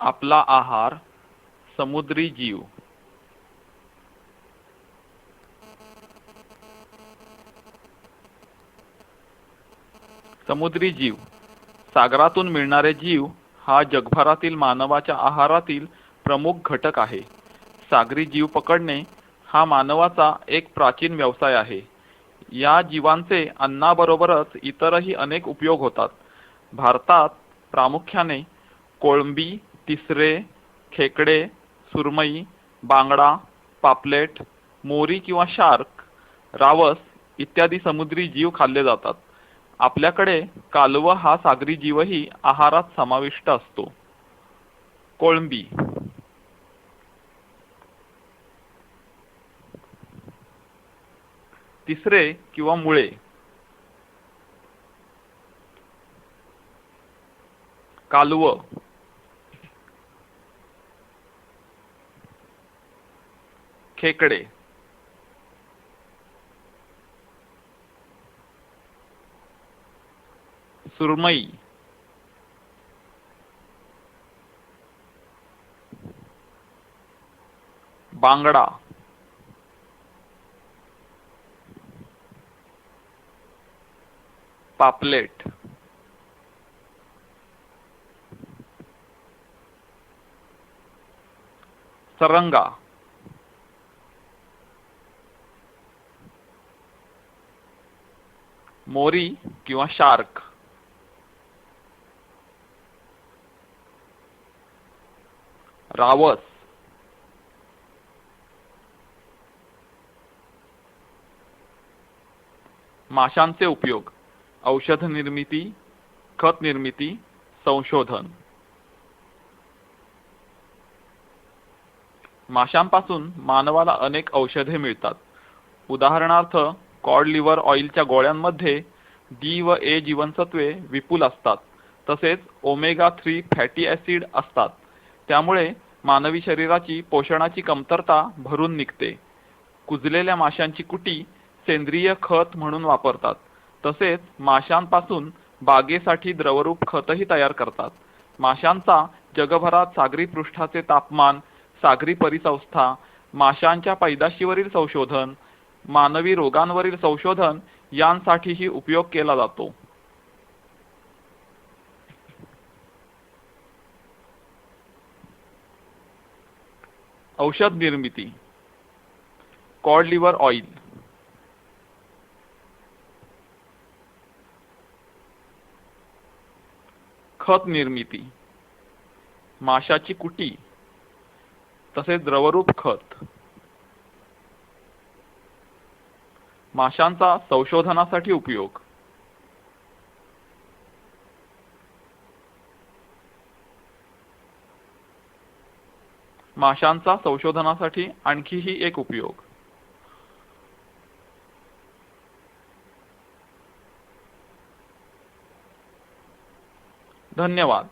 आपला आहार समुद्री जीव। समुद्री जीव सागरातून मिळणारे जीव हा जगभरातील मानवाच्या आहारातील प्रमुख घटक आहे। सागरी जीव पकडणे हा मानवाचा एक प्राचीन व्यवसाय आहे। या जीवांचे अन्नाबरोबरच इतरही अनेक उपयोग होतात। भारतात प्रामुख्याने कोळंबी, तिसरे, खेकडे, सुरमई, बांगडा, पापलेट, मोरी किंवा शार्क, रावस इत्यादी समुद्री जीव खाल्ले जातात। आपल्याकडे कालव हा सागरी जीवही आहारात समाविष्ट असतो। कोळंबी, तिसरे किंवा मुळे, कालव, खेकडे, सुरमई, बांगडा, पापलेट, सरंगा, मोरी किंवा शार्क, रावस, माशांचे उपयोग: औषध निर्मिती, खत निर्मिती, संशोधन। माशांपासून मानवाला अनेक औषधे मिळतात। उदाहरणार्थ कॉड लिव्हर ऑइलच्या गोळ्यांमध्ये डी व ए जीवनसत्वे विपुल असतात, तसेच ओमेगा 3 फॅटी ऍसिड असतात। त्यामुळे मानवी शरीराची पोषणाची कमतरता भरून निघते। कुजलेल्या माशांची कुटी सेंद्रिय खत म्हणून वापरतात। तसेच माशांपासून बागेसाठी द्रवरूप खतही तयार करतात। माशांचा जगभरात सागरी पृष्ठाचे तापमान, सागरी परिसंस्था, माशांच्या पैदाशीवरील संशोधन, मानवी रोगांवरील संशोधन यांसाठीही उपयोग केला जातो। औषध निर्मिती: कॉड लिव्हर ऑइल, खत निर्मिती, माशाची कुटी तसेच द्रवरूप खत, माशांचा संशोधनासाठी उपयोग, माशांचा संशोधनासाठी आणखीही एक उपयोग। धन्यवाद।